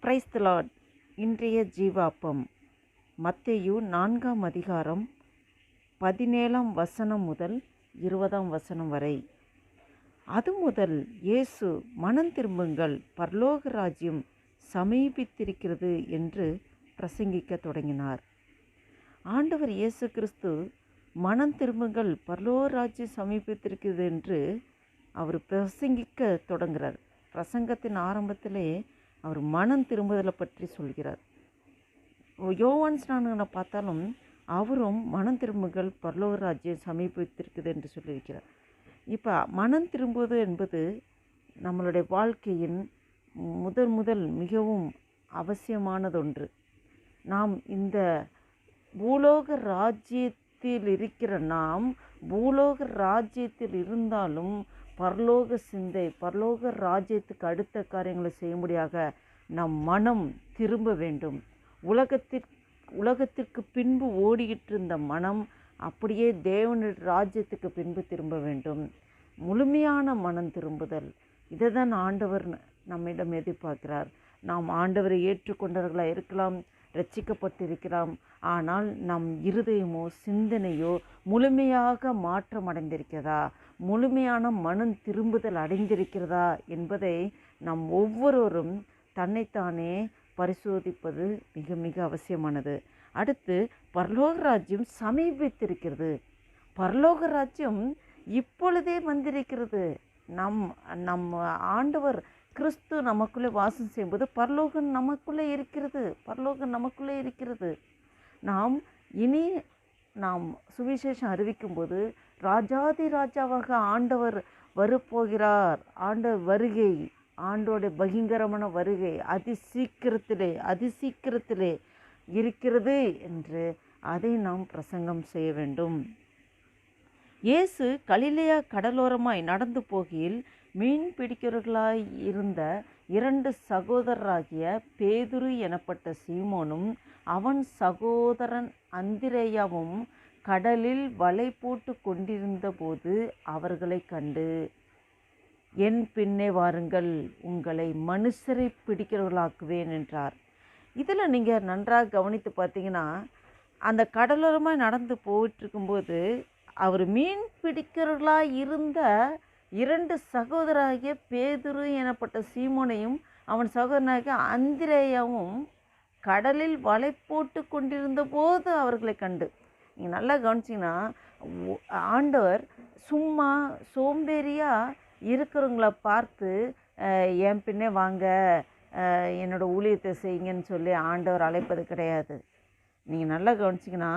Praise the Lord. இன்றைய ஜீவாப்பம் மத்தேயு 4ஆம் அதிகாரம் 17ஆம் வசனம் முதல் 20ஆம் வசனம் வரை. அது முதல் இயேசு, மனம் திரும்புங்கள், பரலோக ராஜ்யம் சமீபித்திருக்கிறது என்று பிரசங்கிக்க தொடங்கினார். ஆண்டவர் இயேசு கிறிஸ்து மனம் திரும்புங்கள், பரலோக ராஜ்யம் சமீபித்திருக்கிறது என்று அவர் பிரசங்கிக்க தொடங்குகிறார். பிரசங்கத்தின் ஆரம்பத்திலே அவர் மனம் திரும்புதலை பற்றி சொல்கிறார். யோவான் ஸ்நானனை பார்த்தாலும் அவரும் மனம் திரும்புங்கள், பரலோக ராஜ்யம் சமீபித்திருக்குது என்று சொல்லியிருக்கிறார். இப்போ மனம் திரும்புவது என்பது நம்மளுடைய வாழ்க்கையின் முதல் மிகவும் அவசியமானதொன்று. நாம் இந்த பூலோக ராஜ்யத்தில் இருக்கிற நாம் பூலோக ராஜ்யத்தில் இருந்தாலும் பரலோக சிந்தை, பரலோக ராஜ்யத்துக்கு அடுத்த காரியங்களை செய்யும்படியாக நம் மனம் திரும்ப வேண்டும். உலகத்திற்கு பின்பு ஓடிக்கிட்டு இருந்த மனம் அப்படியே தேவனுடைய ராஜ்யத்துக்கு பின்பு திரும்ப வேண்டும். முழுமையான மனம் திரும்புதல், இதை தான் ஆண்டவர் நம்மிடம் எதிர்பார்க்கிறார். நாம் ஆண்டவரை ஏற்றுக்கொண்டவர்களாக இருக்கலாம், ரட்சிக்கப்பட்டிருக்கலாம், ஆனால் நம் இருதயமோ சிந்தனையோ முழுமையாக மாற்றம் அடைந்திருக்கிறதா, முழுமையான மனம் திரும்புதல் அடைந்திருக்கிறதா என்பதை நாம் ஒவ்வொருவரும் தன்னைத்தானே பரிசோதிப்பது மிக மிக அவசியமானது. அடுத்து, பரலோக ராஜ்யம் சமீபித்திருக்கிறது. பரலோக ராஜ்யம் இப்பொழுதே வந்திருக்கிறது. நம் ஆண்டவர் கிறிஸ்து நமக்குள்ளே வாசம் செய்யும்போது பரலோகம் நமக்குள்ளே இருக்கிறது. பரலோகம் நமக்குள்ளே இருக்கிறது. நாம் சுவிசேஷம் அறிவிக்கும்போது ராஜாதி ராஜாவாக ஆண்டவர் வரப்போகிறார். ஆண்டவர் வருகை, ஆண்டோடைய பகிங்கரமான வருகை அதிசீக்கிரத்திலே இருக்கிறது என்று அதை நாம் பிரசங்கம் செய்ய வேண்டும். இயேசு கலிலேயா கடலோரமாய் நடந்து போகையில் மீன் பிடிக்கிறவர்களாய் இருந்த 2 சகோதரராகிய பேதுரு எனப்பட்ட சீமோனும் அவன் சகோதரன் அந்திரேயாவும் கடலில் வலை போட்டு கொண்டிருந்த போது அவர்களை கண்டு, என் பின்னே வாருங்கள், உங்களை மனுஷரை பிடிக்கிறவர்களாக்குவேன் என்றார். இதில் நீங்கள் நன்றாக கவனித்து பார்த்தீங்கன்னா, அந்த கடலோரமாக நடந்து போயிட்டுருக்கும்போது அவர் மீன் பிடிக்கிறவர்களாக இருந்த 2 சகோதராகிய பேதுரு எனப்பட்ட சீமோனையும் அவன் சகோதரனாகிய அந்திரேயாவும் கடலில் வலை போட்டு கொண்டிருந்த போது அவர்களை கண்டு. நீங்கள் நல்லா கவனிச்சிங்கன்னா, ஆண்டவர் சும்மா சோம்பேறியாக இருக்கிறவங்கள பார்த்து என் பின்னே வாங்க, என்னோடய ஊழியத்தை செய்யுங்கன்னு சொல்லி ஆண்டவர் அழைப்பது கிடையாது. நீங்கள் நல்லா கவனிச்சிங்கன்னா,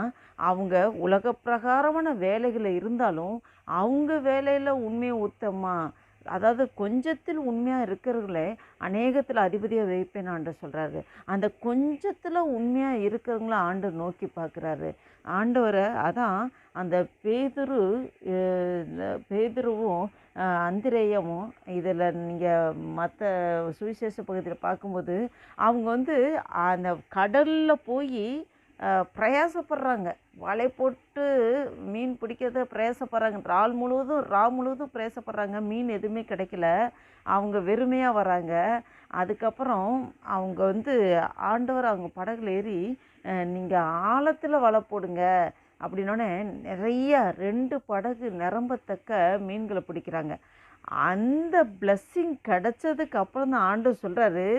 அவங்க உலக பிரகாரமான வேலைகளில் இருந்தாலும் அவங்க வேலையில் உண்மையை உத்தமாக, அதாவது கொஞ்சத்தில் உண்மையாக இருக்கிறவங்களே அநேகத்தில் அதிபதியாக வைப்பேன் ஆண்டவர் சொல்கிறாரு. அந்த கொஞ்சத்தில் உண்மையாக இருக்கிறவங்கள ஆண்டவர் நோக்கி பார்க்குறாரு. ஆண்டவரை அதான் அந்த பேதுருவும் அந்திரேயமும் இதில் நீங்கள் மற்ற சுவிசேஷ பகுதியில் பார்க்கும்போது அவங்க அந்த கடலில் போய் பிரயாசப்படுறாங்க. வலை போட்டு மீன் பிடிக்கிறத பிரயாசப்படுறாங்க. ரா முழுவதும் பிரயாசப்படுறாங்க. மீன் எதுவுமே கிடைக்கல. அவங்க வெறுமையாக வராங்க. அதுக்கப்புறம் அவங்க ஆண்டவர் அவங்க படகுல ஏறி நீங்கள் ஆழத்தில் வலை போடுங்க அப்படின்னோடனே நிறைய 2 படகு நிரம்பத்தக்க மீன்களை பிடிக்கிறாங்க. அந்த பிளஸ்ஸிங் கிடைச்சதுக்கு அப்புறம் தான் ஆண்டவர் சொல்கிறாரு,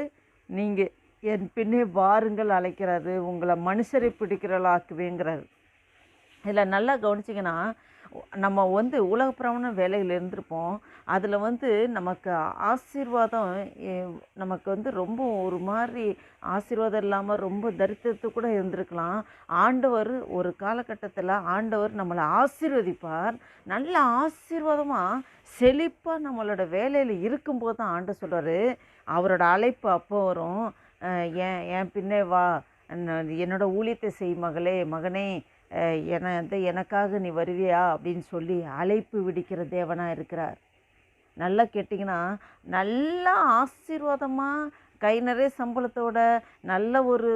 நீங்கள் என் பின்னே வாருங்கள் அழைக்கிறாரு, உங்களை மனுஷரை பிடிக்கிறவளாக்குவேங்கிறாரு. இதில் நல்லா கவனிச்சிங்கன்னா, நம்ம உலகப்பிரமான வேலையில் இருந்திருப்போம். அதில் நமக்கு ஆசீர்வாதம் நமக்கு ரொம்ப ஒரு மாதிரி ஆசீர்வாதம் இல்லாமல் ரொம்ப தரித்திரத்து கூட இருந்திருக்கலாம். ஆண்டவர் ஒரு காலகட்டத்தில் ஆண்டவர் நம்மளை ஆசீர்வதிப்பார். நல்ல ஆசீர்வாதமாக செழிப்பாக நம்மளோட வேலையில் இருக்கும்போது தான் ஆண்டவர் சொல்கிறார், அவரோட அழைப்பு அப்போ வரும், என் பின்னே வா, என்னோட ஊழியத்தை செய் மகனே, எனக்காக நீ வருவியா அப்படின்னு சொல்லி அழைப்பு விடுக்கிற தேவனாக இருக்கிறார். நல்லா கேட்டிங்கன்னா, நல்லா ஆசீர்வாதமாக கை நிறைய சம்பளத்தோட நல்ல ஒரு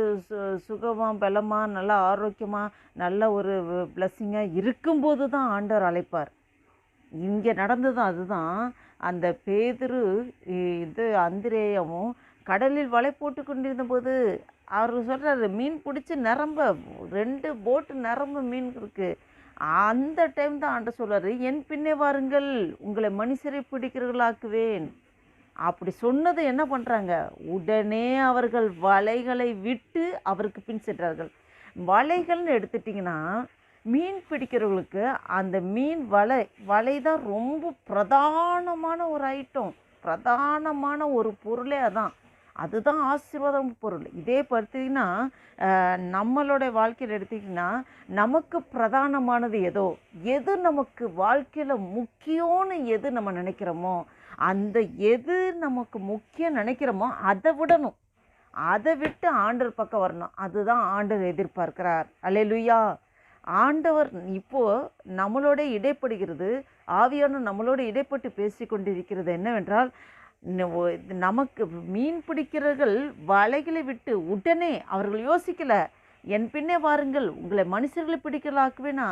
சுகமாக பலமாக நல்ல ஆரோக்கியமாக நல்ல ஒரு பிளஸ்ஸிங்காக இருக்கும்போது தான் ஆண்டவர் அழைப்பார். இங்கே நடந்ததும் அதுதான். அந்த பேதுரு அந்திரேயாவும் கடலில் வலை போட்டு கொண்டிருந்தபோது அவர் சொல்கிறாரு, மீன் பிடிச்சி நிரம்ப 2 போட்டு நிரம்ப மீன் இருக்குது. அந்த டைம் தான் ஆண்டவர் சொல்றாரு, என் பின்னே வாருங்கள், உங்களை மனுஷரை பிடிக்கிறவர்களாக்குவேன். அப்படி சொன்னது என்ன பண்ணுறாங்க, உடனே அவர்கள் வலைகளை விட்டு அவருக்கு பின் சென்றார்கள். வலைகள்னு எடுத்துட்டிங்கன்னா, மீன் பிடிக்கிறவங்களுக்கு அந்த மீன் வலை தான் ரொம்ப பிரதானமான ஒரு ஐட்டம், பிரதானமான ஒரு பொருளே அதான். அதுதான் ஆசீர்வாதம் பொருள். இதே பார்த்தீங்கன்னா நம்மளுடைய வாழ்க்கையில் எடுத்திங்கன்னா, நமக்கு பிரதானமானது எது நமக்கு வாழ்க்கையில் முக்கியம்னு எது நம்ம நினைக்கிறோமோ, அந்த எது நமக்கு முக்கியம் நினைக்கிறோமோ அதை விடணும். அதை விட்டு ஆண்டவர் பக்கம் வரணும். அதுதான் ஆண்டவர் எதிர்பார்க்கிறார். அல்லேலூயா. ஆண்டவர் இப்போது நம்மளோட இடைப்படுகிறது, ஆவியானவர் நம்மளோட இடைப்பட்டு பேசி கொண்டிருக்கிறது என்னவென்றால், நமக்கு மீன் பிடிக்கிறவர்கள் வலைகளை விட்டு உடனே அவர்கள் யோசிக்கலை, என் பின்னே வாருங்கள் உங்களை மனுஷர்களை பிடிக்கலாக்குவேனா,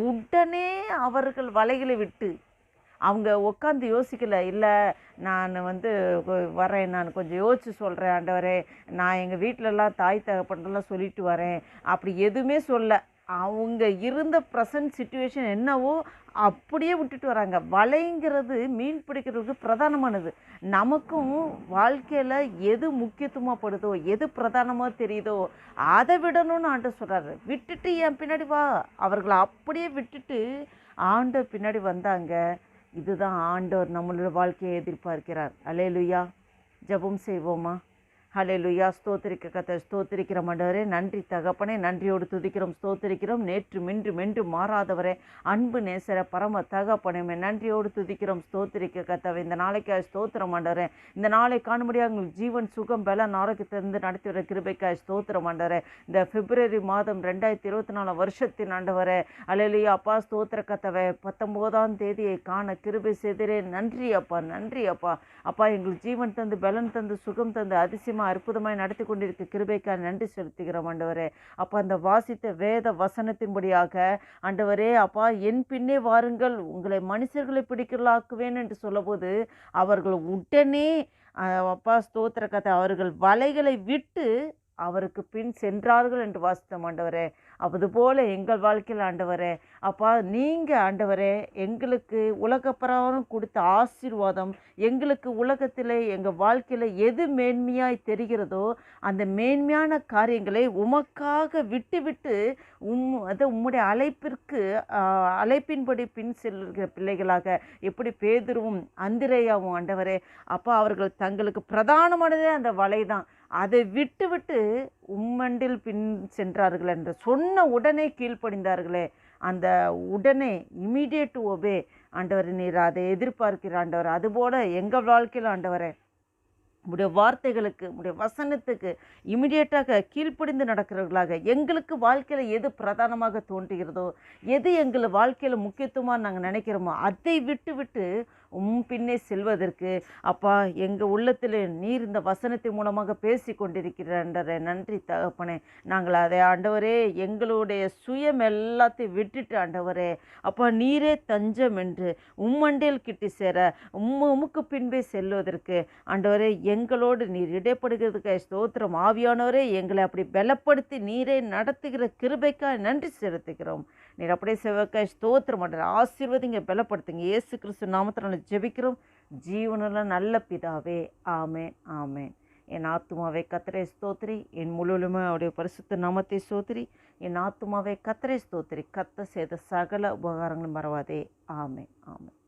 உடனே அவர்கள் வலைகளை விட்டு அவங்க உட்காந்து யோசிக்கலை, இல்லை நான் வரேன், நான் கொஞ்சம் யோசித்து சொல்கிறேன் ஆண்டவரே, நான் எங்கள் வீட்டிலலாம் தாய் தகப்பன்லாம் சொல்லிட்டு வரேன், அப்படி எதுவுமே சொல்ல. அவங்க இருந்த ப்ரெசன்ட் சிச்சுவேஷன் என்னவோ அப்படியே விட்டுட்டு வராங்க. வலைங்கிறது மீன் பிடிக்கிறதுக்கு பிரதானமானது. நமக்கும் வாழ்க்கையில் எது முக்கியத்துவமாக படுதோ, எது பிரதானமாக தெரியுதோ அதை விடணும்னு ஆண்டவர் சொல்கிறாரு. விட்டுட்டு என் பின்னாடி வா. அவர்களை அப்படியே விட்டுட்டு ஆண்டவர் பின்னாடி வந்தாங்க. இதுதான் ஆண்டவர் நம்மளோட வாழ்க்கையை எதிர்பார்க்கிறார். அல்லேலூயா. ஜெபம் செய்வோமா? ஹல்லேலூயா. ஸ்தோத்திரிக்கிற ஆண்டவரே, நன்றி தகப்பனே, நன்றியோடு துதிக்கிறோம், ஸ்தோத்திரிக்கிறோம். நேற்று மின்று மாறாதவரே, அன்பு நேசர பரம தகப்பனே, நன்றியோடு துதிக்கிறோம், ஸ்தோத்திரிக்க கர்த்தாவே. இந்த நாளைக்காய் ஸ்தோத்திரம் ஆண்டவரே. இந்த நாளை காணும்படியாக உங்களுக்கு ஜீவன் சுகம் பலன் ஆரோக்கியத்திலிருந்து நடத்தி வர கிருபைக்காய் ஸ்தோத்திரம் ஆண்டவரே. இந்த பிப்ரவரி மாதம் 2024 வருஷத்தின் ஆண்டவரே, அல்லேலூயா அப்பா, ஸ்தோத்திர கர்த்தாவே. 19ஆம் தேதியை காண கிருபை செய்தீரே. நன்றி அப்பா, நன்றி அப்பா. அப்பா, எங்களுக்கு ஜீவன் தந்து பலன் தந்து சுகம் தந்து அதிசயமாக அற்புதமாய் நடத்தி கொண்டிருக்க கிருபைக்காக நன்றி செலுத்துகிறோம் ஆண்டவரே. அப்பா, அந்த வாசித்த வேத வசனத்தின்படியாக ஆண்டவரே அப்பா, என் பின்னே வாருங்கள் உங்களை மனுஷர்களை பிடிக்கலாக்குவேன் என்று சொல்லும்போது அவர்கள் உடனே அப்பா ஸ்தோத்திர கதை அவர்கள் வலைகளை விட்டு அவருக்கு பின் சென்றார்கள் என்று வாசித்தோம் ஆண்டவரே. அதுபோல் எங்கள் வாழ்க்கையில் ஆண்டவரே அப்பா, நீங்கள் ஆண்டவரே எங்களுக்கு உலகப்பிரகாரம் கொடுத்த ஆசீர்வாதம், எங்களுக்கு உலகத்தில் எங்கள் வாழ்க்கையில் எது மேன்மையாய் தெரிகிறதோ அந்த மேன்மையான காரியங்களை உமக்காக விட்டு உம்முடைய அழைப்பின்படி பின் செல்கிற பிள்ளைகளாக எப்படி பேதுருவும் அந்திரேயாவும் ஆண்டவரே அப்பா, அவர்கள் தங்களுக்கு பிரதானமானதே அந்த வலை தான். அதை விட்டு உம்மண்டில் பின் சென்றார்கள் என்று சொன்ன உடனே கீழ்ப்படிந்தார்களே, அந்த உடனே இமீடியட் டு ஒபே ஆண்டவர், நீர் அதை எதிர்பார்க்கிற ஆண்டவர். அதுபோல் எங்கள் வாழ்க்கையில் ஆண்டவரே உடைய வார்த்தைகளுக்கு உடைய வசனத்துக்கு இமிடியேட்டாக கீழ்ப்படிந்து நடக்கிறவர்களாக எங்களுக்கு வாழ்க்கையில் எது பிரதானமாக தோன்றுகிறதோ, எது எங்கள் வாழ்க்கையில் முக்கியத்துவமாக நாங்கள் நினைக்கிறோமோ அதை விட்டு பின்னே செல்வதற்கு அப்பா எங்கள் உள்ளத்தில் நீர் இந்த வசனத்தின் மூலமாக பேசி கொண்டிருக்கிறேன். நன்றி தகப்பனே. நாங்கள் அதை ஆண்டவரே எங்களுடைய சுயம் எல்லாத்தையும் விட்டுட்டு ஆண்டவரே அப்பா, நீரே தஞ்சம் என்று உம்மண்டில் கிட்டி சேர உமக்கு பின்பே செல்வதற்கு ஆண்டவரே எங்களோடு நீர் இடைப்படுகிறதுக்கு ஸ்தோத்திரம். ஆவியானவரே எங்களை அப்படி பலப்படுத்தி நீரே நடத்துகிற கிருபைக்காய் நன்றி செலுத்துகிறோம். நீர் அப்படியே செவ்வாய்க்காய் ஸ்தோத்திரம் ஆண்டவர். ஆசீர்வதிங்க, பலப்படுத்துங்க. இயேசு கிறிஸ்து நாமத்தினால ஜெபிக்கிறோம் ஜீவனுள்ள நல்ல பிதாவே. ஆமேன், ஆமேன். என் ஆத்துமாவை கர்த்தரை ஸ்தோத்திரி, என் முழுவதுமே அவருடைய பரிசுத்த நாமத்தை ஸ்தோத்திரி. என் ஆத்துமாவை கர்த்தரை ஸ்தோத்திரி, கர்த்தர் செய்த சகல உபகாரங்களும் மறவாதே. ஆமேன், ஆமேன்.